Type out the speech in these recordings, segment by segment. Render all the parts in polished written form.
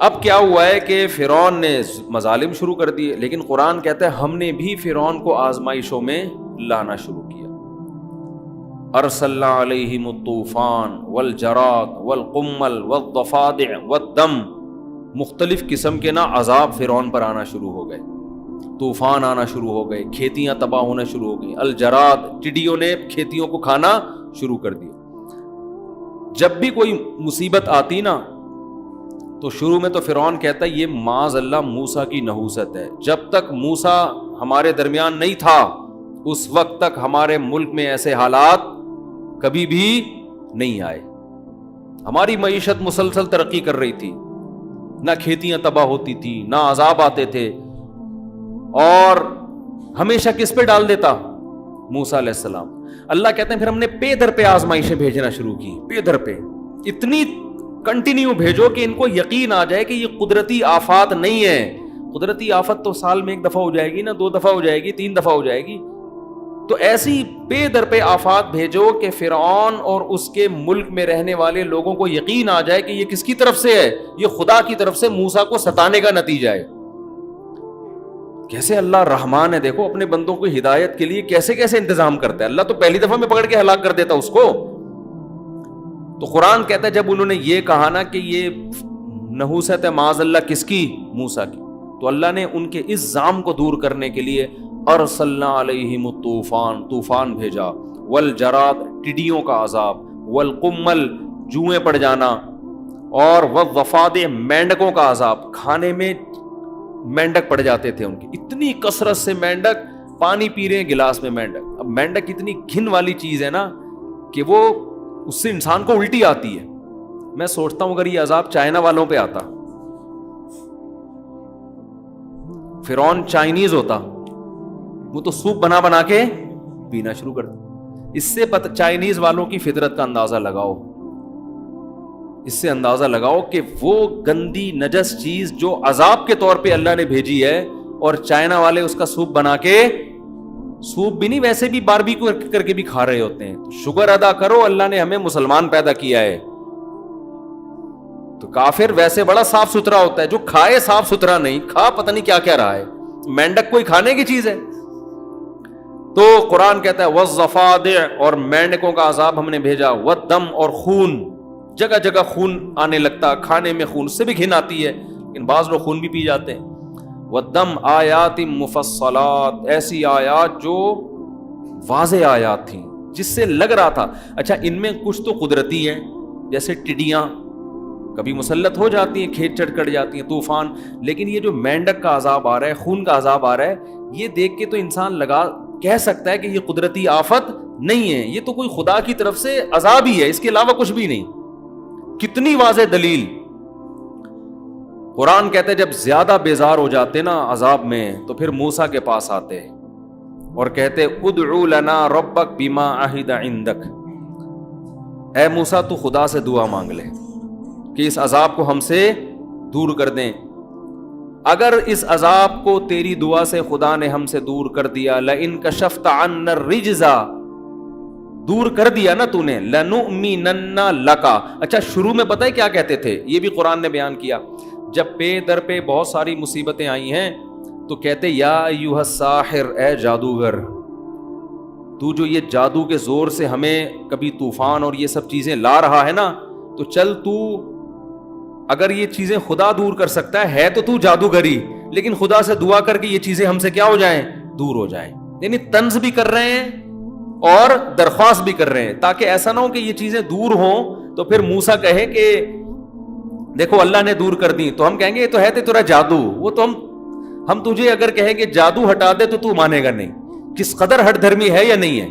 اب کیا ہوا ہے کہ فرعون نے مظالم شروع کر دیے، لیکن قرآن کہتا ہے ہم نے بھی فرعون کو آزمائشوں میں لانا شروع کیا. ارسلنا علیہم الطوفان والجراد والقمل والضفادع والدم، مختلف قسم کے نا عذاب فرعون پر آنا شروع ہو گئے، طوفان آنا شروع ہو گئے، کھیتیاں تباہ ہونا شروع ہو گئی. الجراد، ٹڈیوں نے کھیتیوں کو کھانا شروع کر دیا. جب بھی کوئی مصیبت آتی نا تو شروع میں تو فرعون کہتا ہے یہ معاذ اللہ موسیٰ کی نحوست ہے. جب تک موسیٰ ہمارے درمیان نہیں تھا اس وقت تک ہمارے ملک میں ایسے حالات کبھی بھی نہیں آئے. ہماری معیشت مسلسل ترقی کر رہی تھی، نہ کھیتیاں تباہ ہوتی تھی، نہ عذاب آتے تھے. اور ہمیشہ کس پہ ڈال دیتا؟ موسیٰ علیہ السلام. اللہ کہتے ہیں پھر ہم نے پے در پہ آزمائشیں بھیجنا شروع کی، پے در پہ اتنی کنٹینیو بھیجو کہ ان کو یقین آ جائے کہ یہ قدرتی آفات نہیں ہے. قدرتی آفت تو سال میں 1 دفعہ ہو جائے گی نا، 2 دفعہ ہو جائے گی، 3 دفعہ ہو جائے گی. تو ایسی پے در پہ آفات بھیجو کہ فرعون اور اس کے ملک میں رہنے والے لوگوں کو یقین آ جائے کہ یہ کس کی طرف سے ہے؟ یہ خدا کی طرف سے موسیٰ کو ستانے کا نتیجہ ہے. کیسے اللہ رحمان ہے، دیکھو اپنے بندوں کو ہدایت کے لیے کیسے کیسے انتظام کرتا ہے. اللہ تو پہلی دفعہ میں پکڑ کے ہلاک کر دیتا اس کو. تو قرآن کہتا ہے جب انہوں نے یہ کہا نا کہ یہ نحوست ہے معاذ اللہ کس کی؟ موسیٰ کی، تو اللہ نے ان کے اس ظام کو دور کرنے کے لیے ارسلنا علیہم الطوفان، طوفان بھیجا، والجراد، ٹڈیوں کا عذاب، والقمل، جوئیں پڑ جانا، اور والضفادع، مینڈکوں کا عذاب. کھانے میں مینڈک پڑ جاتے تھے ان کی، اتنی کثرت سے مینڈک، پانی پی رہے ہیں گلاس میں مینڈک. اب مینڈک اتنی گھن والی چیز ہے نا کہ وہ اس سے انسان کو الٹی آتی ہے. میں سوچتا ہوں اگر یہ عذاب چائنا والوں پہ آتا، فرعون چائنیز ہوتا، وہ تو سوپ بنا بنا کے پینا شروع کر دیا. اس سے چائنیز والوں کی فطرت کا اندازہ لگاؤ، اس سے اندازہ لگاؤ کہ وہ گندی نجس چیز جو عذاب کے طور پہ اللہ نے بھیجی ہے اور چائنا والے اس کا سوپ بنا کے، سوپ بھی نہیں ویسے بھی باربیکیو کر کے بھی کھا رہے ہوتے ہیں. شکر ادا کرو اللہ نے ہمیں مسلمان پیدا کیا ہے. تو کافر ویسے بڑا صاف ستھرا ہوتا ہے، جو کھائے صاف ستھرا نہیں، کھا پتہ نہیں کیا کیا رہا ہے. مینڈک کوئی کھانے کی چیز ہے؟ تو قرآن کہتا ہے والضفادع، اور مینڈکوں کا عذاب ہم نے بھیجا، والدم، اور خون، جگہ جگہ خون آنے لگتا، کھانے میں خون سے بھی گھن آتی ہے لیکن بعض لوگ خون بھی پی جاتے ہیں. والدم آیات مفصلات، ایسی آیات جو واضح آیات تھیں جس سے لگ رہا تھا اچھا ان میں کچھ تو قدرتی ہیں، جیسے ٹڈیاں کبھی مسلط ہو جاتی ہیں، کھیت چڑھ کر جاتی ہیں، طوفان. لیکن یہ جو مینڈک کا عذاب آ رہا ہے، خون کا عذاب آ رہا ہے، یہ دیکھ کے تو انسان کہہ سکتا ہے کہ یہ قدرتی آفت نہیں ہے، یہ تو کوئی خدا کی طرف سے عذاب ہی ہے، اس کے علاوہ کچھ بھی نہیں. کتنی واضح دلیل. قرآن کہتے ہیں جب زیادہ بیزار ہو جاتے نا عذاب میں تو پھر موسیٰ کے پاس آتے اور کہتے ادعو لنا ربک بما عہد عندک، اے موسیٰ تو خدا سے دعا مانگ لے کہ اس عذاب کو ہم سے دور کر دیں. اگر اس عذاب کو تیری دعا سے خدا نے ہم سے دور کر دیا، لئن کشفت عنا الرجز، دور کر دیا نا تو نے، لنؤمنن لک. اچھا شروع میں پتہ ہے کیا کہتے تھے؟ یہ بھی قرآن نے بیان کیا. جب پے در پہ بہت ساری مصیبتیں آئی ہیں تو کہتے یا ایھا الساحر، اے جادوگر، تو جو یہ جادو کے زور سے ہمیں کبھی طوفان اور یہ سب چیزیں لا رہا ہے نا، تو چل تو اگر یہ چیزیں خدا دور کر سکتا ہے تو جادوگری، لیکن خدا سے دعا کر کے یہ چیزیں ہم سے کیا ہو جائیں؟ دور ہو جائیں. یعنی طنز بھی کر رہے ہیں اور درخواست بھی کر رہے ہیں تاکہ ایسا نہ ہو کہ یہ چیزیں دور ہوں تو پھر موسیٰ کہے کہ دیکھو اللہ نے دور کر دی، تو ہم کہیں گے یہ تو ہے تیرا جادو. وہ تو ہم تجھے اگر کہیں کہ جادو ہٹا دے تو مانے گا نہیں. کس قدر ہٹ دھرمی ہے یا نہیں ہے.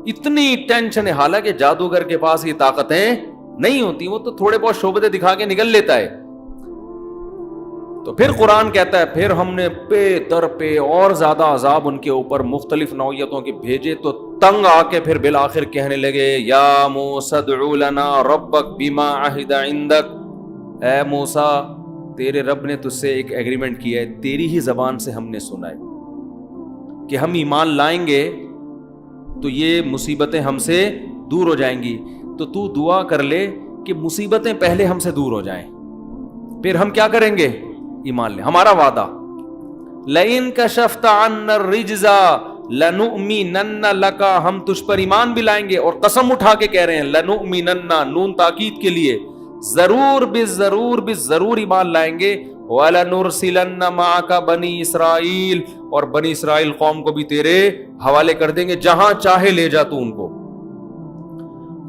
اتنی ٹینشن ہے، حالانکہ جادوگر کے پاس یہ طاقتیں نہیں ہوتی، وہ تو تھوڑے بہت شعبتیں دکھا کے نکل لیتا ہے. تو پھر قرآن کہتا ہے پھر ہم نے پے در پہ اور زیادہ عذاب ان کے اوپر مختلف نوعیتوں کے بھیجے، تو تنگ آ کے پھر بالآخر کہنے لگے یا موسیٰ ادع لنا ربک بما عہد عندک، اے موسیٰ تیرے رب نے تجھ سے ایک ایگریمنٹ کیا ہے، تیری ہی زبان سے ہم نے سنا ہے کہ ہم ایمان لائیں گے تو یہ مصیبتیں ہم سے دور ہو جائیں گی. تو دعا کر لے کہ مصیبتیں پہلے ہم سے دور ہو جائیں، پھر ہم کیا کریں گے؟ ایمان لیں. ہمارا وعدہ لئن کشفت عنا الرجز لنؤمنن لک، ہم تجھ پر ایمان بھی لائیں گے. اور قسم اٹھا کے کہہ رہے ہیں لنؤمنن، نون تاکید کے لیے، ضرور بالضرور ایمان لائیں گے. وَلَنُرْسِلَنَّ مَعَكَ بَنِي اسرائیل، اور بنی اسرائیل قوم کو بھی تیرے حوالے کر دیں گے، جہاں چاہے لے جا تو ان کو.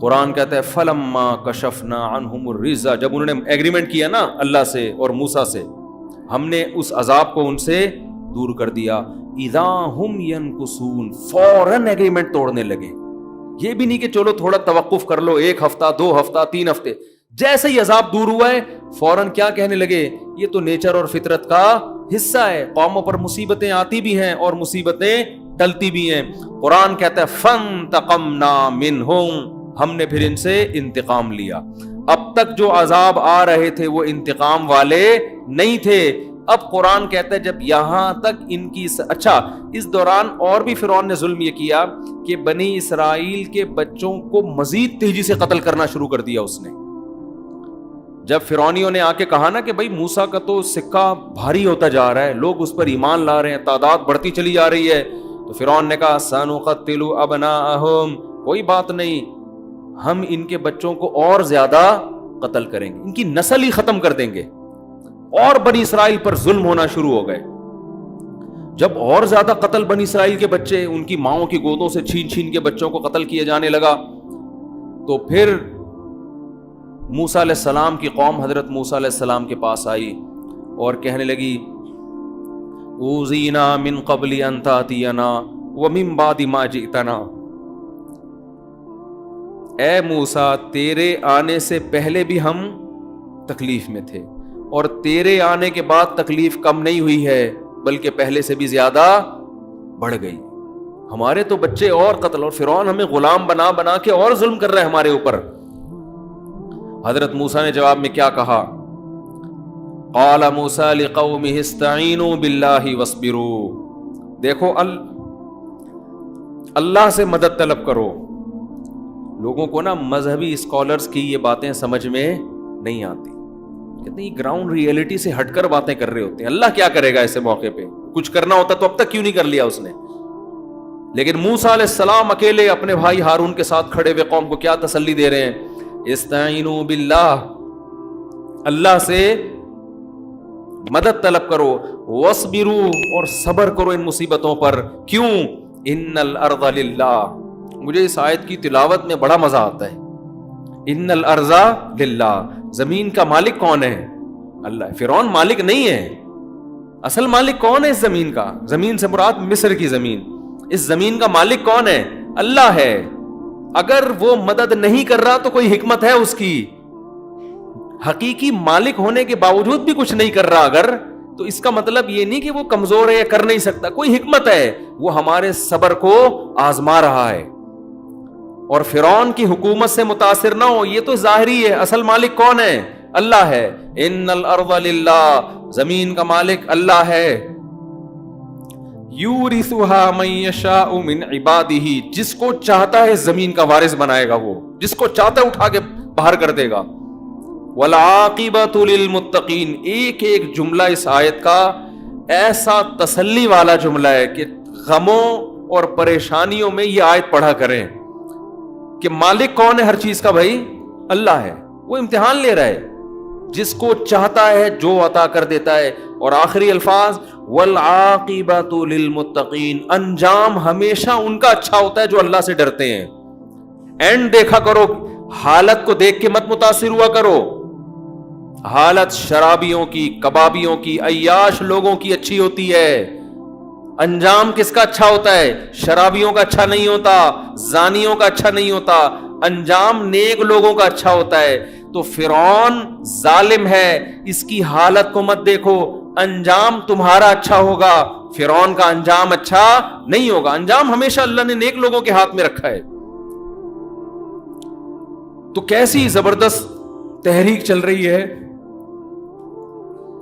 قرآن کہتا ہے فَلَمَّا كَشَفْنَا عَنْهُمُ الرِّجْزَ، جب انہوں نے ایگریمنٹ کیا نا اللہ سے اور موسیٰ سے، ہم نے اس عذاب کو ان سے دور کر دیا. اِذَا هُمْ يَنْكُثُونَ، فوراً ایگریمنٹ توڑنے لگے. یہ بھی نہیں کہ چلو تھوڑا توقف کر لو، 1 ہفتہ 2 ہفتہ 3 ہفتے. جیسے ہی عذاب دور ہوا ہے فوراً کیا کہنے لگے؟ یہ تو نیچر اور فطرت کا حصہ ہے، قوموں پر مصیبتیں آتی بھی ہیں اور مصیبتیں ٹلتی بھی ہیں. قرآن کہتا ہے فَانْتَقَمْنَا مِنْهُمْ، ہم نے پھر ان سے انتقام لیا. اب تک جو عذاب آ رہے تھے وہ انتقام والے نہیں تھے. اب قرآن کہتا ہے جب یہاں تک ان کی اچھا، اس دوران اور بھی فرعون نے ظلم یہ کیا کہ بنی اسرائیل کے بچوں کو مزید تیزی سے قتل کرنا شروع کر دیا اس نے. جب فرعونیوں نے آ کے کہا نا کہ بھائی موسیٰ کا تو سکہ بھاری ہوتا جا رہا ہے، لوگ اس پر ایمان لا رہے ہیں، تعداد بڑھتی چلی جا رہی ہے، تو فرعون نے کہا سَنُقَتِّلُ أَبْنَاءَهُمْ، کوئی بات نہیں، ہم ان کے بچوں کو اور زیادہ قتل کریں گے، ان کی نسل ہی ختم کر دیں گے. اور بنی اسرائیل پر ظلم ہونا شروع ہو گئے. جب اور زیادہ قتل بنی اسرائیل کے بچے ان کی ماؤں کی گودوں سے چھین کے بچوں کو قتل کیے جانے لگا، تو پھر موسیٰ علیہ السلام کی قوم حضرت موسیٰ علیہ السلام کے پاس آئی اور کہنے لگی اوذینا من قبل ان تاتینا ومن بعد ما جئتنا، اے موسیٰ تیرے آنے سے پہلے بھی ہم تکلیف میں تھے، اور تیرے آنے کے بعد تکلیف کم نہیں ہوئی ہے بلکہ پہلے سے بھی زیادہ بڑھ گئی. ہمارے تو بچے اور قتل، اور فرعون ہمیں غلام بنا کے اور ظلم کر رہا ہے ہمارے اوپر. حضرت موسیٰ نے جواب میں کیا کہا؟ قال موسیٰ لقومہ استعینوا باللہ واصبروا، دیکھو اللہ سے مدد طلب کرو. لوگوں کو نا مذہبی اسکالرز کی یہ باتیں سمجھ میں نہیں آتی، کہتے ہیں گراؤنڈ ریئلٹی سے ہٹ کر باتیں کر رہے ہوتے ہیں. اللہ کیا کرے گا ایسے موقع پہ؟ کچھ کرنا ہوتا تو اب تک کیوں نہیں کر لیا اس نے؟ لیکن موسیٰ علیہ السلام اکیلے اپنے بھائی ہارون کے ساتھ کھڑے ہوئے قوم کو کیا تسلی دے رہے ہیں؟ استعینوا باللہ، اللہ سے مدد طلب کرو، واصبروا، اور صبر کرو ان مصیبتوں پر. کیوں؟ ان الارض للہ. مجھے اس آیت کی تلاوت میں بڑا مزہ آتا ہے. ان الارض للہ، زمین کا مالک کون ہے؟ اللہ ہے. فرعون مالک نہیں ہے، اصل مالک کون ہے اس زمین کا؟ زمین سے مراد مصر کی زمین. اس زمین کا مالک کون ہے؟ اللہ ہے. اگر وہ مدد نہیں کر رہا تو کوئی حکمت ہے اس کی. حقیقی مالک ہونے کے باوجود بھی کچھ نہیں کر رہا اگر، تو اس کا مطلب یہ نہیں کہ وہ کمزور ہے یا کر نہیں سکتا، کوئی حکمت ہے. وہ ہمارے صبر کو آزما رہا ہے. اور فرعون کی حکومت سے متاثر نہ ہو، یہ تو ظاہری ہے. اصل مالک کون ہے؟ اللہ ہے. ان الارض للہ، زمین کا مالک اللہ ہے. یورثھا من یشاء من عبادہ، جس کو چاہتا ہے زمین کا وارث بنائے گا، وہ جس کو چاہتا ہے اٹھا کے باہر کر دے گا. والعاقبۃ للمتقین، ایک ایک جملہ اس آیت کا ایسا تسلی والا جملہ ہے کہ غموں اور پریشانیوں میں یہ آیت پڑھا کریں کہ مالک کون ہے ہر چیز کا؟ بھائی اللہ ہے. وہ امتحان لے رہا ہے، جس کو چاہتا ہے جو عطا کر دیتا ہے. اور آخری الفاظ والعاقبۃ للمتقین، انجام ہمیشہ ان کا اچھا ہوتا ہے جو اللہ سے ڈرتے ہیں. اینڈ دیکھا کرو، حالت کو دیکھ کے مت متاثر ہوا کرو. حالت شرابیوں کی، کبابیوں کی، عیاش لوگوں کی اچھی ہوتی ہے. انجام کس کا اچھا ہوتا ہے؟ شرابیوں کا اچھا نہیں ہوتا، زانیوں کا اچھا نہیں ہوتا. انجام نیک لوگوں کا اچھا ہوتا ہے. تو فرعون ظالم ہے، اس کی حالت کو مت دیکھو، انجام تمہارا اچھا ہوگا، فرعون کا انجام اچھا نہیں ہوگا. انجام ہمیشہ اللہ نے نیک لوگوں کے ہاتھ میں رکھا ہے. تو کیسی زبردست تحریک چل رہی ہے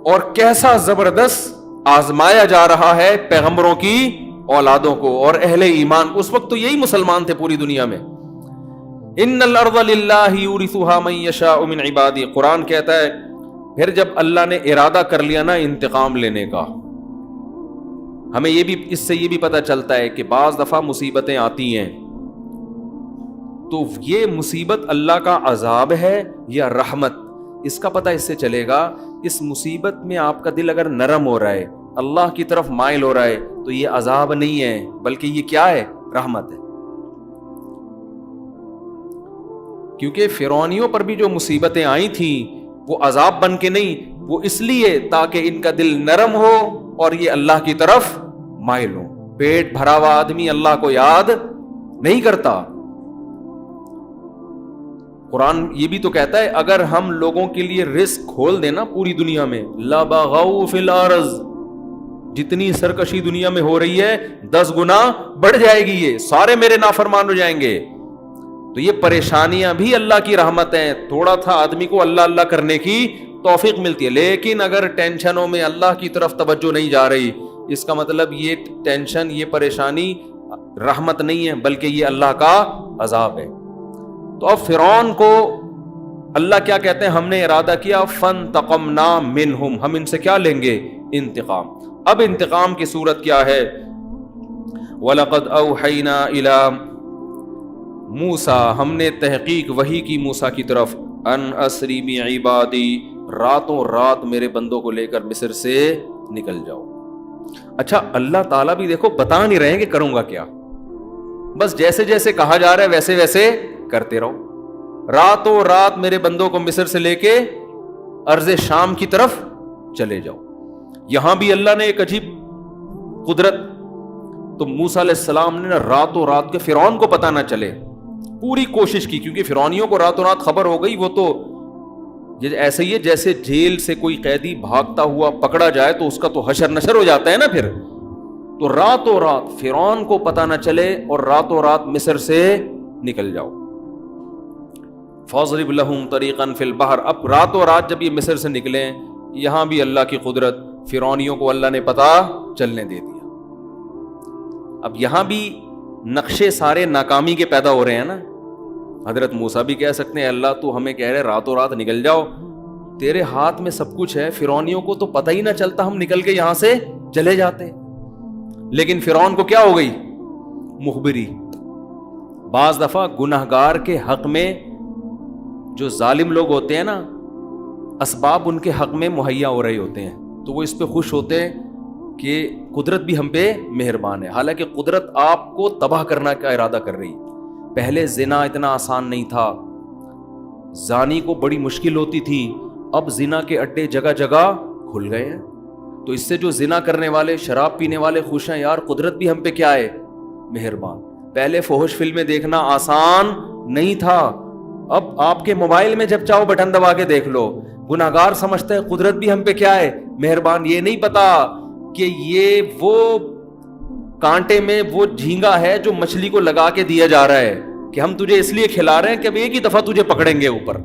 اور کیسا زبردست آزمایا جا رہا ہے پیغمبروں کی اولادوں کو اور اہل ایمان. اس وقت تو یہی مسلمان تھے پوری دنیا میں. ان الارض للہ یورثھا من یشاء من عبادہ. قرآن کہتا ہے پھر جب اللہ نے ارادہ کر لیا نا انتقام لینے کا، ہمیں یہ بھی اس سے یہ بھی پتہ چلتا ہے کہ بعض دفعہ مصیبتیں آتی ہیں تو یہ مصیبت اللہ کا عذاب ہے یا رحمت، اس کا پتہ اس سے چلے گا. اس مصیبت میں آپ کا دل اگر نرم ہو رہا ہے، اللہ کی طرف مائل ہو رہا ہے، تو یہ عذاب نہیں ہے بلکہ یہ کیا ہے؟ رحمت ہے. کیونکہ فرعونیوں پر بھی جو مصیبتیں آئی تھیں وہ عذاب بن کے نہیں، وہ اس لیے تاکہ ان کا دل نرم ہو اور یہ اللہ کی طرف مائل ہو. پیٹ بھرا ہوا آدمی اللہ کو یاد نہیں کرتا. قرآن یہ بھی تو کہتا ہے اگر ہم لوگوں کے لیے رزق کھول دینا پوری دنیا میں، لَبَغَوْا فِي الْأَرْضِ، جتنی سرکشی دنیا میں ہو رہی ہے 10 گنا بڑھ جائے گی، یہ سارے میرے نافرمان ہو جائیں گے. تو یہ پریشانیاں بھی اللہ کی رحمت ہیں. تھوڑا تھا آدمی کو اللہ اللہ کرنے کی توفیق ملتی ہے، لیکن اگر ٹینشنوں میں اللہ کی طرف توجہ نہیں جا رہی، اس کا مطلب یہ ٹینشن، یہ پریشانی رحمت نہیں ہے بلکہ یہ اللہ کا عذاب ہے. تو اب فرعون کو اللہ کیا کہتے ہیں؟ ہم نے ارادہ کیا فَانْتَقَمْنَا مِنْهُمْ، ہم ان سے کیا لیں گے؟ انتقام. اب انتقام کی صورت کیا ہے؟ وَلَقَدْ أَوْحَيْنَا إِلَىٰ موسیٰ، ہم نے تحقیق وحی کی موسیٰ کی طرف، ان اسری بعبادی، راتوں رات میرے بندوں کو لے کر مصر سے نکل جاؤ. اچھا اللہ تعالیٰ بھی دیکھو بتا نہیں رہے ہیں کہ کروں گا کیا، بس جیسے جیسے کہا جا رہا ہے ویسے ویسے کرتے رہو. راتوں رات میرے بندوں کو مصر سے لے کے ارض شام کی طرف چلے جاؤ. یہاں بھی اللہ نے ایک عجیب قدرت، تو موسیٰ علیہ السلام نے راتوں رات کے فرعون کو پتہ نہ چلے پوری کوشش کی، کیونکہ فرعونیوں کو راتوں رات خبر ہو گئی. وہ تو ایسے ہی ہے جیسے جیل سے کوئی قیدی بھاگتا ہوا پکڑا جائے تو اس کا تو حشر نشر ہو جاتا ہے نا پھر. تو راتوں رات فرعون کو پتہ نہ چلے اور راتوں رات مصر سے نکل جاؤ. فَاضْرِبْ لَهُمْ طَرِيقًا فِي الْبَحْرِ، اب راتوں رات جب یہ مصر سے نکلیں، یہاں بھی اللہ کی قدرت، فرعونیوں کو اللہ نے پتہ چلنے دے دیا. اب یہاں بھی نقشے سارے ناکامی کے پیدا ہو رہے ہیں نا. حضرت موسیٰ بھی کہہ سکتے ہیں اللہ تو ہمیں کہہ رہے راتوں رات نکل جاؤ، تیرے ہاتھ میں سب کچھ ہے، فرعونیوں کو تو پتہ ہی نہ چلتا، ہم نکل کے یہاں سے چلے جاتے. لیکن فرعون کو کیا ہو گئی؟ مخبری. بعض دفعہ گناہگار کے حق میں جو ظالم لوگ ہوتے ہیں نا، اسباب ان کے حق میں مہیا ہو رہے ہوتے ہیں تو وہ اس پہ خوش ہوتے ہیں کہ قدرت بھی ہم پہ مہربان ہے. حالانکہ قدرت آپ کو تباہ کرنا کا ارادہ کر رہی. پہلے زنا اتنا آسان نہیں تھا، زانی کو بڑی مشکل ہوتی تھی، اب زنا کے اڈے جگہ جگہ کھل گئے ہیں. تو اس سے جو زنا کرنے والے، شراب پینے والے خوش ہیں، یار قدرت بھی ہم پہ کیا ہے؟ مہربان. پہلے فحش فلمیں دیکھنا آسان نہیں تھا، اب آپ کے موبائل میں جب چاہو بٹن دبا کے دیکھ لو. گناہگار سمجھتے ہیں قدرت بھی ہم پہ کیا ہے؟ مہربان. یہ نہیں پتا کہ یہ وہ کانٹے میں وہ جھینگا ہے جو مچھلی کو لگا کے دیا جا رہا ہے کہ ہم تجھے اس لیے کھلا رہے ہیں کہ اب ایک ہی دفعہ تجھے پکڑیں گے اوپر.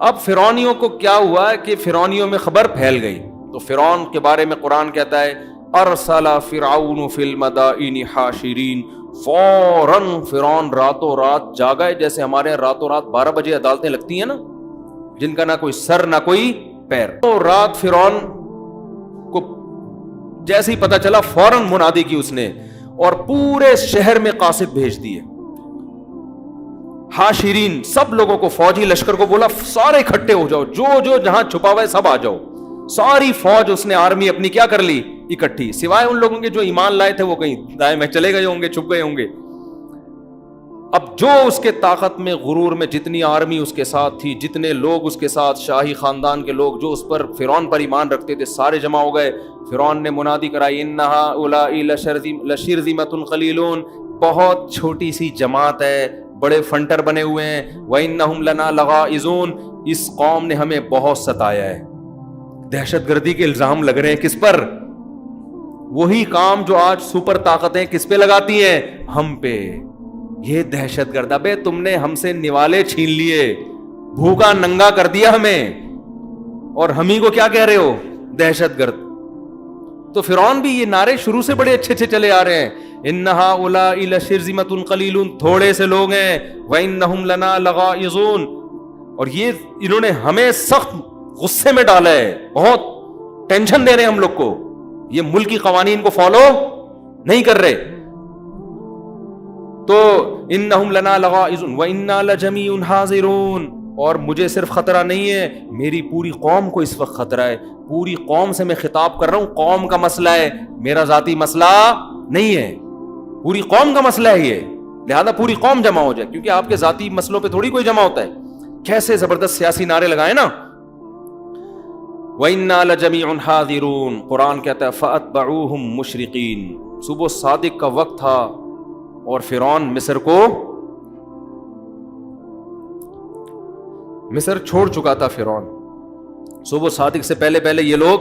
اب فرعونیوں کو کیا ہوا کہ فرعونیوں میں خبر پھیل گئی. تو فرعون کے بارے میں قرآن کہتا ہے ارسل فرعون فی المدائن حاشرین، فوراً فرعون راتوں رات جاگا ہے. جیسے ہمارے راتوں رات 12 بجے عدالتیں لگتی ہیں نا، جن کا نہ کوئی سر نہ کوئی پیر. تو رات فرعون کو جیسے ہی پتا چلا فوراً منادی کی اس نے، اور پورے شہر میں قاصد بھیج دیے. حاشرین، سب لوگوں کو، فوجی لشکر کو بولا سارے اکٹھے ہو جاؤ، جو جو جہاں چھپا ہوا ہے سب آ جاؤ. ساری فوج اس نے آرمی اپنی کیا کر لی؟ اکٹھی. سوائے ان لوگوں کے جو ایمان لائے تھے وہ کہیں دائیں میں چلے گئے ہوں گے، چھپ گئے ہوں گے. اب جو اس کے طاقت میں، غرور میں، جتنی آرمی اس کے ساتھ تھی، جتنے لوگ اس کے ساتھ، شاہی خاندان کے لوگ جو اس پر فرعون پر ایمان رکھتے تھے، سارے جمع ہو گئے. فرعون نے منادی کرائی ان هؤلاء لشرذمة قلیلون، بہت چھوٹی سی جماعت ہے، بڑے فنٹر بنے ہوئے ہیں. وَإِنَّهُمْ لَنَا لَغَائِظُونَ، اس قوم نے ہمیں بہت ستایا ہے. دہشت گردی کے الزام لگ رہے ہیں کس پر؟ وہی کام جو آج سپر طاقتیں کس پہ لگاتی ہیں؟ ہم پہ. یہ دہشت گرد، ابے تم نے ہم سے نوالے چھین لیے، بھوکا ننگا کر دیا ہمیں، اور ہم ہی کو کیا کہہ رہے ہو؟ دہشت گرد. تو فرعون بھی یہ نعرے شروع سے بڑے اچھے اچھے چلے آ رہے ہیں. ان هؤلاء لشرذمة قلیلون، تھوڑے سے لوگ ہیں. وَإِنَّهُمْ لَنَا لَغَائِظُونَ، اور یہ انہوں نے ہمیں سخت غصے میں ڈالا ہے, بہت ٹینشن دے رہے ہیں ہم لوگ کو, یہ ملک کی قوانین کو فالو نہیں کر رہے. تو انہم لنا لغائظون وانا لجمیع حاضرون, اور مجھے صرف خطرہ نہیں ہے, میری پوری قوم کو اس وقت خطرہ ہے. پوری قوم سے میں خطاب کر رہا ہوں, قوم کا مسئلہ ہے, میرا ذاتی مسئلہ نہیں ہے, پوری قوم کا مسئلہ ہے یہ, لہذا پوری قوم جمع ہو جائے, کیونکہ آپ کے ذاتی مسئلوں پہ تھوڑی کوئی جمع ہوتا ہے. کیسے زبردست سیاسی نعرے لگائے نا. وَإِنَّا لَجَمِيعٌ حَاذِرُونَ, قرآن کہتا ہے فَأَتْبَعُوهُمْ مُشْرِقِينَ. صبح صادق کا وقت تھا اور فرعون مصر چھوڑ چکا تھا. فرعون صبح صادق سے پہلے یہ لوگ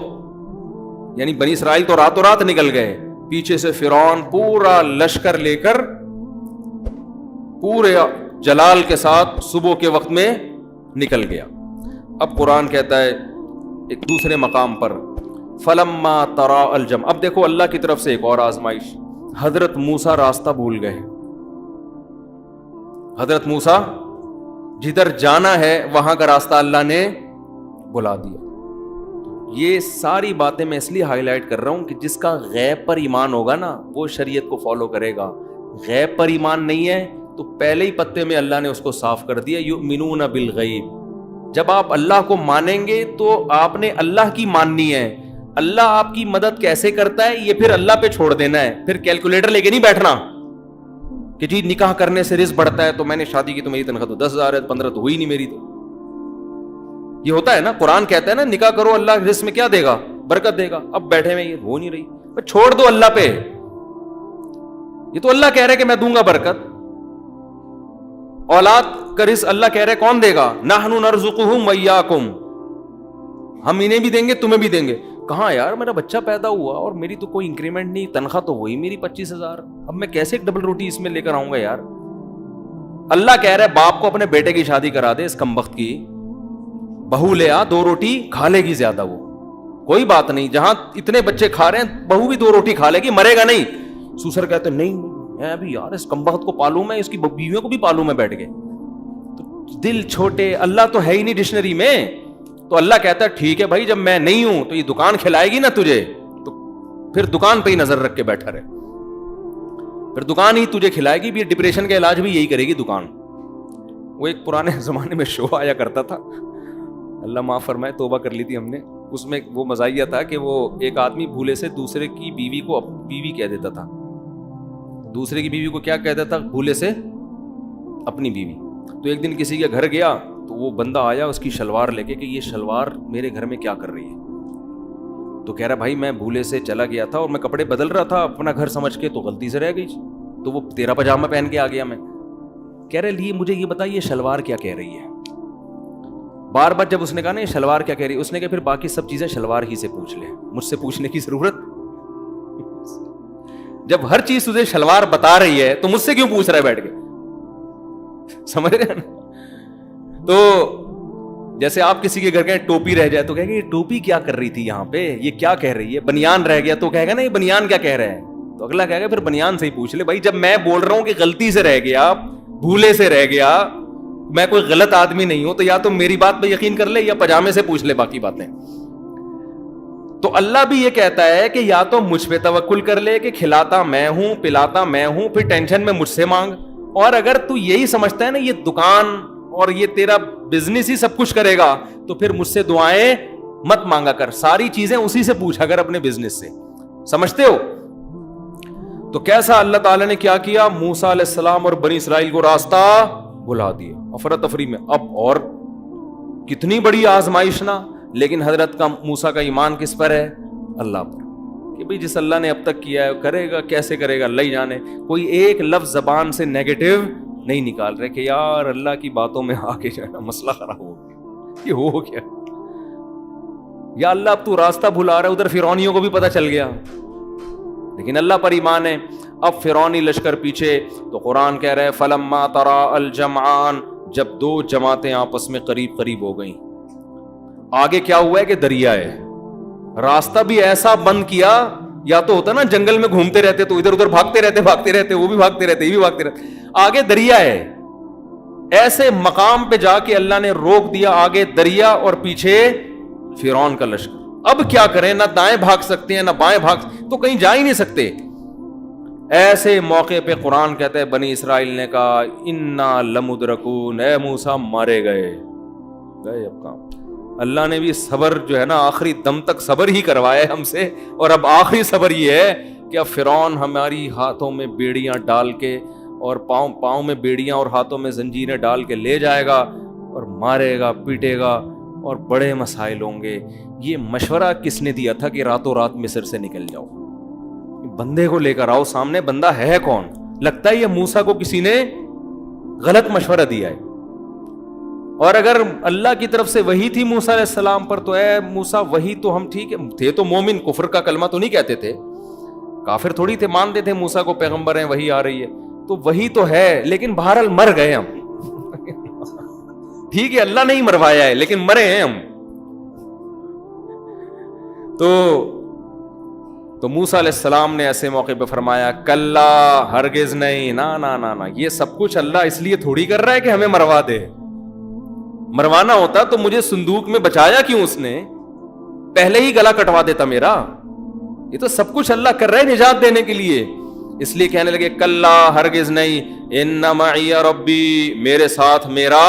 یعنی بنی اسرائیل تو راتوں رات نکل گئے, پیچھے سے فرعون پورا لشکر لے کر پورے جلال کے ساتھ صبح کے وقت میں نکل گیا. اب قرآن کہتا ہے ایک دوسرے مقام پر فلما ترا الجمع. اب دیکھو اللہ کی طرف سے ایک اور آزمائش. حضرت موسیٰ راستہ بھول گئے. حضرت موسیٰ جدھر جانا ہے وہاں کا راستہ اللہ نے بلا دیا. یہ ساری باتیں میں اس لیے ہائی لائٹ کر رہا ہوں کہ جس کا غیب پر ایمان ہوگا نا وہ شریعت کو فالو کرے گا. غیب پر ایمان نہیں ہے تو پہلے ہی پتے میں اللہ نے اس کو صاف کر دیا, یؤمنون بالغیب. جب آپ اللہ کو مانیں گے تو آپ نے اللہ کی ماننی ہے. اللہ آپ کی مدد کیسے کرتا ہے یہ پھر اللہ پہ چھوڑ دینا ہے. پھر کیلکولیٹر لے کے نہیں بیٹھنا کہ جی نکاح کرنے سے رزق بڑھتا ہے, تو میں نے شادی کی تو میری تنخواہ تو 10,000 ہے, 15 تو ہوئی نہیں میری. تو یہ ہوتا ہے نا, قرآن کہتا ہے نا نکاح کرو اللہ رزق میں کیا دے گا, برکت دے گا. اب بیٹھے میں یہ ہو نہیں رہی, چھوڑ دو اللہ پہ. یہ تو اللہ کہہ رہے کہ میں دوں گا برکت. اولاد کا رزق اللہ کہہ رہے کون دے گا, نحن نرزقہم وایاکم, ہم انہیں بھی دیں گے تمہیں بھی دیں گے. کہاں یار میرا بچہ پیدا ہوا اور میری تو کوئی انکریمنٹ نہیں, تنخواہ تو وہی میری 25,000, اب میں کیسے ایک ڈبل روٹی اس میں لے کر آؤں گا یار. اللہ کہہ رہا ہے باپ کو اپنے بیٹے کی شادی کرا دے, اس کمبخت کی بہو لے آ, 2 روٹی کھا لے گی زیادہ, وہ کوئی بات نہیں, جہاں اتنے بچے کھا رہے ہیں بہو بھی 2 روٹی کھا لے گی, مرے گا نہیں. سوسر کہتے نہیں میں ابھی یار اس کمبخت کو پالوں, میں اس کی بیویوں کو بھی پالوں میں بیٹھ کے. تو دل چھوٹے, اللہ تو ہے ہی نہیں ڈکشنری میں. تو اللہ کہتا ہے ٹھیک ہے بھائی, جب میں نہیں ہوں تو یہ دکان کھلائے گی نا تجھے, تو پھر دکان پہ ہی نظر رکھ کے بیٹھا رہے, پھر دکان ہی تجھے کھلائے گی. بھی ڈپریشن کا علاج بھی یہی کرے گی دکان. وہ ایک پرانے زمانے میں شو آیا کرتا تھا, اللہ معاف فرمائے, توبہ کر لی تھی ہم نے. اس میں وہ مزاحیہ تھا کہ وہ ایک آدمی بھولے سے دوسرے کی بیوی کو بیوی کہہ دیتا تھا, دوسرے کی بیوی کو کیا کہتا تھا, بھولے سے اپنی بیوی. تو ایک دن کسی کے گھر گیا تو وہ بندہ آیا اس کی شلوار لے کے کہ یہ شلوار میرے گھر میں کیا کر رہی ہے. تو کہہ رہا بھائی میں بھولے سے چلا گیا تھا اور میں کپڑے بدل رہا تھا اپنا گھر سمجھ کے, تو غلطی سے رہ گئی, تو وہ تیرا پاجامہ پہن کے آ گیا میں. کہہ رہے لیے مجھے یہ بتا یہ شلوار کیا کہہ رہی ہے. بار بار جب اس نے کہا نا یہ شلوار کیا کہہ رہی ہے, اس نے کہا پھر باقی سب چیزیں شلوار ہی سے پوچھ لے, مجھ سے پوچھنے کی ضرورت. جب ہر چیز تجھے شلوار بتا رہی ہے تو مجھ سے کیوں پوچھ رہا ہے بیٹھ کے, سمجھ رہے ہیں نا. تو جیسے آپ کسی کے گھر گئے ٹوپی رہ جائے تو کہے گا یہ ٹوپی کیا کر رہی تھی یہاں پہ, یہ کیا کہہ رہی ہے. بنیان رہ گیا تو کہے گا نا یہ بنیان کیا کہہ رہے ہیں, تو اگلا کہے گا پھر بنیان سے ہی پوچھ لے. بھائی جب میں بول رہا ہوں کہ غلطی سے رہ گیا, بھولے سے رہ گیا, میں کوئی غلط آدمی نہیں ہوں, تو یا تو میری بات پہ یقین کر لے یا پاجامے سے پوچھ لے باقی باتیں. تو اللہ بھی یہ کہتا ہے کہ یا تو مجھ پہ توکل کر لے کہ کھلاتا میں ہوں, پلاتا میں ہوں, پھر ٹینشن میں مجھ سے مانگ. اور اگر تو یہی سمجھتا ہے نا یہ دکان اور یہ تیرا بزنس ہی سب کچھ کرے گا, تو پھر مجھ سے دعائیں مت مانگا کر, ساری چیزیں اسی سے پوچھا کر اپنے بزنس سے. سمجھتے ہو؟ تو کیسا اللہ تعالیٰ نے کیا کیا, موسیٰ علیہ السلام اور بنی اسرائیل کو راستہ بلا دیا افراتفری میں. اب اور کتنی بڑی آزمائش نا, لیکن حضرت کا موسیٰ کا ایمان کس پر ہے, اللہ پر, کہ بھئی جس اللہ نے اب تک کیا ہے کرے گا, کیسے کرے گا اللہ ہی جانے. کوئی ایک لفظ زبان سے نیگیٹو نہیں نکال رہے کہ یار اللہ کی باتوں میں آ کے جو ہے نا مسئلہ خراب ہو گیا, یہ ہو گیا, یا اللہ اب تو راستہ بھلا رہا ہے. ادھر فرعونیوں کو بھی پتہ چل گیا, لیکن اللہ پر ایمان ہے. اب فرعونی لشکر پیچھے, تو قرآن کہہ رہے فلما ترا الجمعان, جب 2 جماعتیں آپس میں قریب قریب ہو گئیں. آگے کیا ہوا ہے کہ دریا ہے, راستہ بھی ایسا بند کیا, یا تو ہوتا نا جنگل میں گھومتے رہتے تو ادھر ادھر بھاگتے رہتے, وہ بھی بھاگتے رہتے, یہ بھی بھاگتے رہتے. آگے دریا ہے, ایسے مقام پہ جا کے اللہ نے روک دیا, آگے دریا اور پیچھے فرعون کا لشکر. اب کیا کریں, نہ دائیں بھاگ سکتے ہیں نہ بائیں بھاگ, تو کہیں جا ہی نہیں سکتے. ایسے موقع پہ قرآن کہتا ہے بنی اسرائیل نے کہا انا لمدرکون, اے موسیٰ مارے گئے اب کام. اللہ نے بھی صبر جو ہے نا آخری دم تک صبر ہی کروایا ہے ہم سے, اور اب آخری صبر یہ ہے کہ اب فرعون ہماری ہاتھوں میں بیڑیاں ڈال کے اور پاؤں میں بیڑیاں اور ہاتھوں میں زنجیریں ڈال کے لے جائے گا اور مارے گا, پیٹے گا, اور بڑے مسائل ہوں گے. یہ مشورہ کس نے دیا تھا کہ راتوں رات مصر سے نکل جاؤ؟ بندے کو لے کر آؤ سامنے, بندہ ہے کون؟ لگتا ہے یہ موسیٰ کو کسی نے غلط مشورہ دیا ہے. اور اگر اللہ کی طرف سے وحی تھی موسیٰ علیہ السلام پر, تو اے موسیٰ وحی تو ہم ٹھیک ہے تھے تو مومن, کفر کا کلمہ تو نہیں کہتے تھے, کافر تھوڑی تھے, مانتے تھے موسیٰ کو پیغمبر ہیں, وحی آ رہی ہے, تو وحی تو ہے, لیکن بہرحال مر گئے ہم. ٹھیک ہے اللہ نہیں مروایا ہے لیکن مرے ہیں ہم. تو موسیٰ علیہ السلام نے ایسے موقع پہ فرمایا کلا, ہرگز نہیں, نا, یہ سب کچھ اللہ اس لیے تھوڑی کر رہا ہے کہ ہمیں مروا دے. مروانا ہوتا تو مجھے صندوق میں بچایا کیوں اس نے, پہلے ہی گلا کٹوا دیتا میرا. یہ تو سب کچھ اللہ کر رہا ہے نجات دینے کے لیے. اس لیے کہنے لگے کلا, ہرگز نہیں, ان معی ربی, میرے ساتھ میرا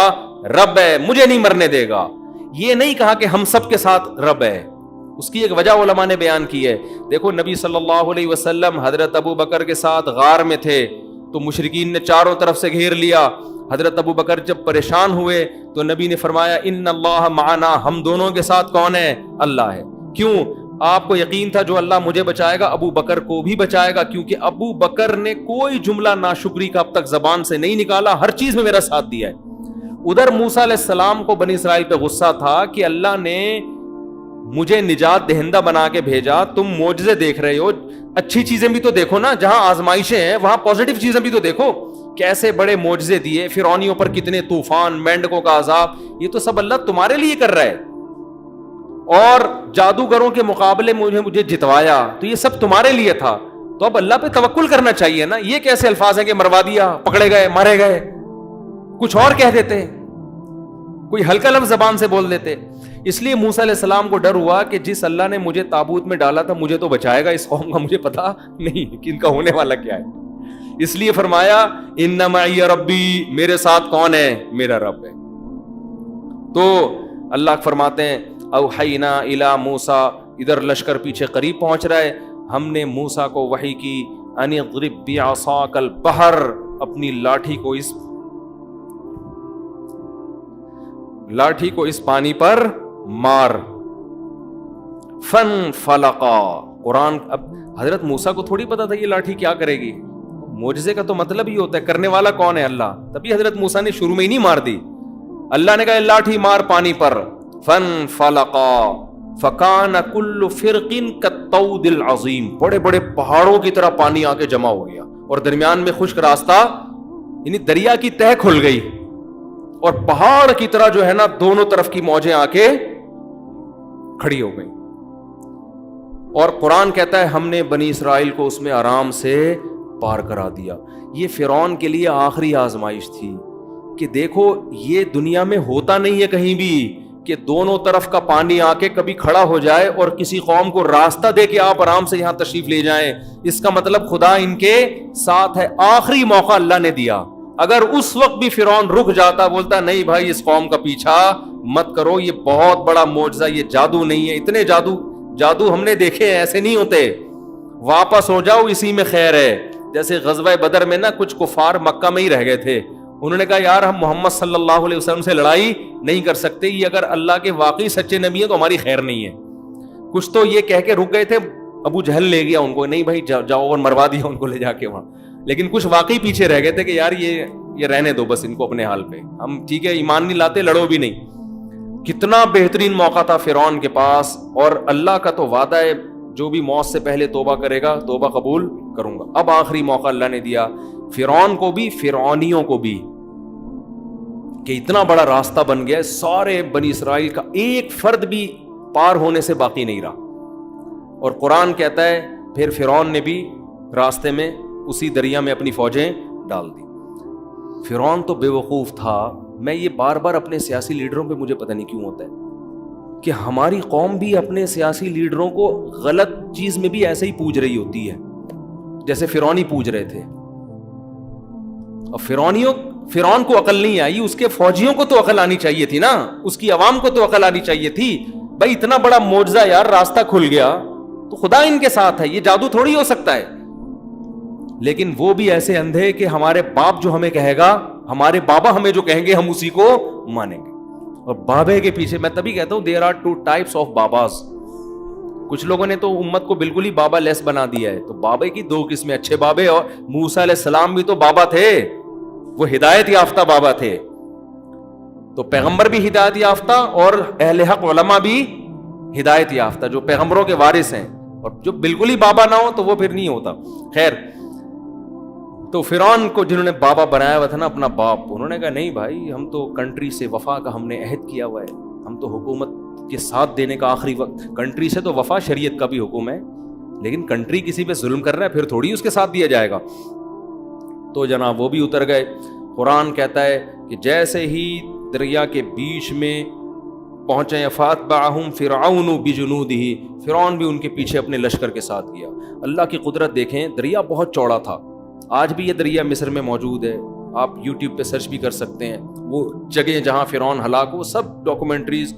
رب ہے, مجھے نہیں مرنے دے گا. یہ نہیں کہا کہ ہم سب کے ساتھ رب ہے. اس کی ایک وجہ علماء نے بیان کی ہے. دیکھو نبی صلی اللہ علیہ وسلم حضرت ابو بکر کے ساتھ غار میں تھے تو مشرکین نے چاروں طرف سے گھیر لیا. حضرت ابو بکر جب پریشان ہوئے تو نبی نے فرمایا ان اللہ معنا, ہم دونوں کے ساتھ کون ہے؟ اللہ ہے. کیوں؟ آپ کو یقین تھا جو اللہ مجھے بچائے گا ابو بکر کو بھی بچائے گا, کیونکہ ابو بکر نے کوئی جملہ ناشکری کا اب تک زبان سے نہیں نکالا, ہر چیز میں میرا ساتھ دیا ہے. ادھر موسیٰ علیہ السلام کو بنی اسرائیل پہ غصہ تھا کہ اللہ نے مجھے نجات دہندہ بنا کے بھیجا, تم معجزے دیکھ رہے ہو, اچھی چیزیں بھی تو دیکھو نا, جہاں آزمائشیں ہیں وہاں پازیٹیو چیزیں بھی تو دیکھو. کیسے بڑے معجزے دیے, فرعونیوں پر کتنے طوفان, مینڈکوں کا عذاب, یہ تو سب اللہ تمہارے لیے کر رہا ہے. اور جادوگروں کے مقابلے مجھے جتوایا, تو یہ سب تمہارے لیے تھا. تو اب اللہ پہ توکل کرنا چاہیے نا. یہ کیسے الفاظ ہیں کہ مروا دیا, پکڑے گئے, مارے گئے, کچھ اور کہہ دیتے, کوئی ہلکا لفظ زبان سے بول دیتے. اس لیے موسیٰ علیہ السلام کو ڈر ہوا کہ جس اللہ نے مجھے تابوت میں ڈالا تھا مجھے تو بچائے گا, اس قوم کا مجھے پتا نہیں کہ ان کا ہونے والا کیا ہے. اس لیے فرمایا ان معی ربی, میرے ساتھ کون ہے؟ میرا رب ہے. تو اللہ فرماتے ہیں اوحینا الی موسیٰ, ادھر لشکر پیچھے قریب پہنچ رہا ہے, ہم نے موسیٰ کو وحی کی ان اضرب بعصاک البحر, اپنی لاٹھی کو اس پانی پر مار. فن فلقا, قرآن, اب حضرت موسیٰ کو تھوڑی پتا تھا یہ لاٹھی کیا کرے گی. معجزے کا تو مطلب ہی ہوتا ہے کرنے والا کون ہے؟ اللہ. تبھی حضرت موسیٰ نے شروع میں ہی نہیں مار دی. اللہ نے کہا لاٹھی مار پانی پر. فن فلقا فکان کل فرق کالطود العظیم, بڑے بڑے پہاڑوں کی طرح پانی آ کے جمع ہو گیا, اور درمیان میں خشک راستہ, یعنی دریا کی تہ کھل گئی, اور پہاڑ کی طرح جو ہے نا دونوں طرف کی موجیں آ کے کھڑی ہو گئی. اور قرآن کہتا ہے ہم نے بنی اسرائیل کو اس میں آرام سے پار کرا دیا. یہ فرعون کے لیے آخری آزمائش تھی کہ دیکھو یہ دنیا میں ہوتا نہیں ہے کہیں بھی کہ دونوں طرف کا پانی آ کے کبھی کھڑا ہو جائے اور کسی قوم کو راستہ دے کہ آپ آرام سے یہاں تشریف لے جائیں. اس کا مطلب خدا ان کے ساتھ ہے. آخری موقع اللہ نے دیا. اگر اس وقت بھی فرعون رک جاتا, بولتا نہیں بھائی اس قوم کا پیچھا مت کرو, یہ بہت بڑا معجزہ, یہ جادو نہیں ہے, اتنے جادو ہم نے دیکھے ہیں, ایسے نہیں ہوتے, واپس ہو جاؤ, اسی میں خیر ہے. جیسے غزوہ بدر میں نا کچھ کفار مکہ میں ہی رہ گئے تھے, انہوں نے کہا یار ہم محمد صلی اللہ علیہ وسلم سے لڑائی نہیں کر سکتے, یہ اگر اللہ کے واقعی سچے نبی ہیں تو ہماری خیر نہیں ہے. کچھ تو یہ کہہ کے رک گئے تھے, ابو جہل لے گیا ان کو, نہیں بھائی جاؤ, اور مروا دیا ان کو لے جا کے وہاں. لیکن کچھ واقعی پیچھے رہ گئے تھے کہ یار یہ رہنے دو بس ان کو اپنے حال پہ, ہم ٹھیک ہے ایمان نہیں لاتے, لڑو بھی نہیں. کتنا بہترین موقع تھا فرعون کے پاس, اور اللہ کا تو وعدہ ہے جو بھی موت سے پہلے توبہ کرے گا توبہ قبول کروں گا. اب آخری موقع اللہ نے دیا فرعون کو بھی, فرعونیوں کو بھی, کہ اتنا بڑا راستہ بن گیا, سارے بنی اسرائیل کا ایک فرد بھی پار ہونے سے باقی نہیں رہا. اور قرآن کہتا ہے پھر فرعون نے بھی راستے میں اسی دریا میں اپنی فوجیں ڈال دی. فرعون تو بے وقوف تھا. میں یہ بار بار اپنے سیاسی لیڈروں پہ مجھے پتہ نہیں کیوں ہوتا ہے کہ ہماری قوم بھی اپنے سیاسی لیڈروں کو غلط چیز میں بھی ایسے ہی پوج رہی ہوتی ہے جیسے فرعون ہی پوج رہے تھے. اور فرعون کو عقل نہیں آئی, اس کے فوجیوں کو تو عقل آنی چاہیے تھی نا, اس کی عوام کو تو عقل آنی چاہیے تھی. بھائی اتنا بڑا معجزہ یار, راستہ کھل گیا تو خدا ان کے ساتھ ہے, یہ جادو تھوڑی ہو سکتا ہے. لیکن وہ بھی ایسے اندھے کہ ہمارے باپ جو ہمیں کہے گا, ہمارے بابا ہمیں جو کہیں گے ہم اسی کو مانیں گے. اور بابے کے پیچھے, میں تبھی کہتا ہوں there are two types of باباز. کچھ لوگوں نے تو امت کو بالکل ہی بابا لیس بنا دیا ہے. تو بابے کی دو قسمیں, اچھے بابے, اور موسیٰ علیہ السلام بھی تو بابا تھے, وہ ہدایت یافتہ بابا تھے. تو پیغمبر بھی ہدایت یافتہ اور اہل حق علماء بھی ہدایت یافتہ, جو پیغمبروں کے وارث ہیں. اور جو بالکل ہی بابا نہ ہو تو وہ پھر نہیں ہوتا. خیر, تو فرعون کو جنہوں نے بابا بنایا ہوا تھا نا, اپنا باپ, انہوں نے کہا نہیں بھائی, ہم تو کنٹری سے وفا کا ہم نے عہد کیا ہوا ہے, ہم تو حکومت کے ساتھ دینے کا آخری وقت, کنٹری سے تو وفا شریعت کا بھی حکم ہے, لیکن کنٹری کسی پہ ظلم کر رہا ہے پھر تھوڑی اس کے ساتھ دیا جائے گا. تو جناب وہ بھی اتر گئے. قرآن کہتا ہے کہ جیسے ہی دریا کے بیچ میں پہنچے, فاتبعہم فرعون بجنودہ, فرعون بھی ان کے پیچھے اپنے لشکر کے ساتھ گیا. اللہ کی قدرت دیکھیں, دریا بہت چوڑا تھا. آج بھی یہ دریا مصر میں موجود ہے, آپ یوٹیوب پہ سرچ بھی کر سکتے ہیں. وہ جگہیں جہاں فرعون ہلاک ہو, سب ڈاکومنٹریز,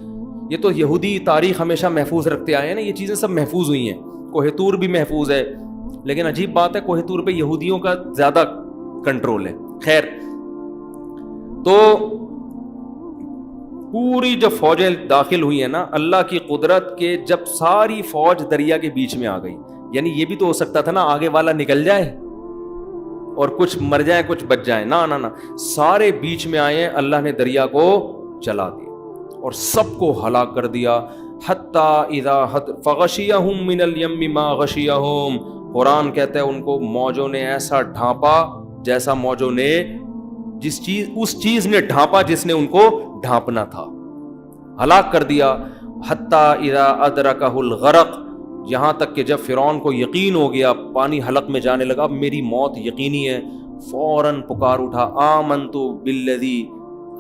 یہ تو یہودی تاریخ ہمیشہ محفوظ رکھتے آئے ہیں نا, یہ چیزیں سب محفوظ ہوئی ہیں. کوہ طور بھی محفوظ ہے, لیکن عجیب بات ہے کوہ طور پہ یہودیوں کا زیادہ کنٹرول ہے. خیر, تو پوری جب فوجیں داخل ہوئی ہیں نا, اللہ کی قدرت کے جب ساری فوج دریا کے بیچ میں آ گئی, یعنی یہ بھی تو ہو سکتا تھا نا آگے والا نکل جائے اور کچھ مر جائیں کچھ بچ جائیں, نہ سارے بیچ میں آئے ہیں. اللہ نے دریا کو چلا دیا اور سب کو ہلاک کر دیا. حتی اذا فغشیہم من الیم ما غشیہم, قرآن کہتا ہے ان کو موجوں نے ایسا ڈھانپا جیسا موجوں نے اس چیز نے ڈھانپا جس نے ان کو ڈھانپنا تھا, ہلاک کر دیا. حتی اذا ادرکہ الغرق, یہاں تک کہ جب فرعون کو یقین ہو گیا, پانی حلق میں جانے لگا, اب میری موت یقینی ہے, فوراً پکار اٹھا,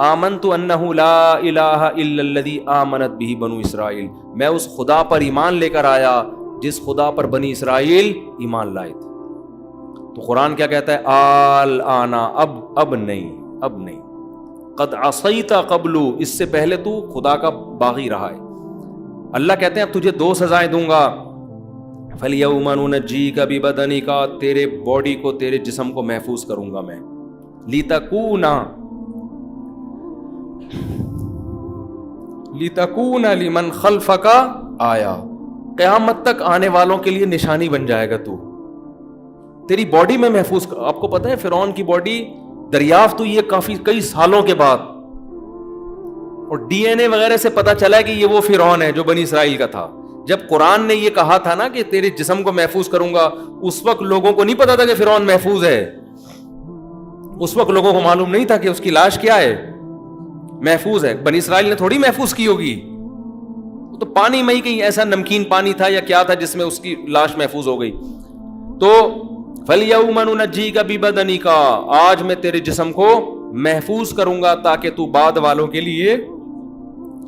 آمنت انہ لا الہ الا الذی آمنت بہ بنو اسرائیل, میں اس خدا پر ایمان لے کر آیا جس خدا پر بنی اسرائیل ایمان لائے تھے. تو قرآن کیا کہتا ہے, آنا, اب نہیں, قد عصیت قبل, اس سے پہلے تو خدا کا باغی رہا ہے. اللہ کہتے ہیں اب تجھے دو سزائیں دوں گا. فَالْيَوْمَ نُنَجِّيكَ بِبَدَنِكَ, تیرے باڈی کو, تیرے جسم کو محفوظ کروں گا میں. لِتَكُونَ لِمَنْ خَلْفَكَ آیا, قیامت تک آنے والوں کے لیے نشانی بن جائے گا تو, تیری باڈی میں محفوظ. آپ کو پتہ ہے فرعون کی باڈی دریافت ہوئی ہے کئی سالوں کے بعد, اور ڈی این اے وغیرہ سے پتا چلا کہ یہ وہ فرعون ہے جو بنی اسرائیل کا تھا. جب قرآن نے یہ کہا تھا نا کہ تیرے جسم کو محفوظ کروں گا, اس وقت لوگوں کو نہیں پتا تھا کہ فرعون محفوظ ہے. اس وقت لوگوں کو معلوم نہیں تھا کہ اس کی لاش کیا ہے, محفوظ ہے. بنی اسرائیل نے تھوڑی محفوظ کی ہوگی, تو پانی میں ہی کہیں ایسا نمکین پانی تھا یا کیا تھا جس میں اس کی لاش محفوظ ہو گئی. تو فَالْيَوْمَ نُنَجِّيكَ بِبَدَنِكَ, آج میں تیرے جسم کو محفوظ کروں گا تاکہ تو بعد والوں کے لیے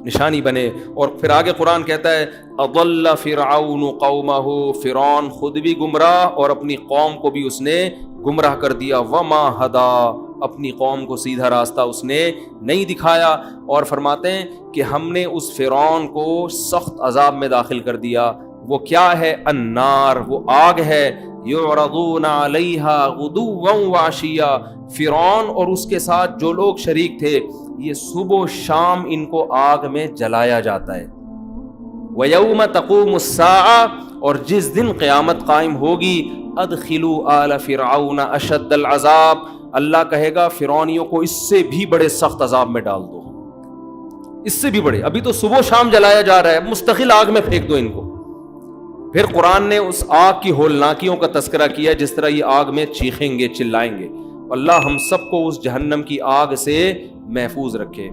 نشانی بنے. اور پھر آگے قرآن کہتا ہے اضل فرعون قومہ, فرعون خود بھی گمراہ اور اپنی قوم کو بھی اس نے گمراہ کر دیا. وما ہدا, اپنی قوم کو سیدھا راستہ اس نے نہیں دکھایا. اور فرماتے ہیں کہ ہم نے اس فرعون کو سخت عذاب میں داخل کر دیا. وہ کیا ہے, النار, وہ آگ ہے, یعرضون علیہا غدوا وعشیا, فرعون اور اس کے ساتھ جو لوگ شریک تھے یہ صبح و شام ان کو آگ میں جلایا جاتا ہے. وَيَوْمَ تَقُومُ السَّاعَةُ, اور جس دن قیامت قائم ہوگی, أَدْخِلُوا آلَ فِرْعَوْنَ أَشَدَّ الْعَذَابِ, اللہ کہے گا فرعونیوں کو اس سے بھی بڑے سخت عذاب میں ڈال دو, اس سے بھی بڑے. ابھی تو صبح و شام جلایا جا رہا ہے, مستقل آگ میں پھینک دو ان کو. پھر قرآن نے اس آگ کی ہولناکیوں کا تذکرہ کیا, جس طرح یہ آگ میں چیخیں گے, چلائیں گے. اللہ ہم سب کو اس جہنم کی آگ سے محفوظ رکھے.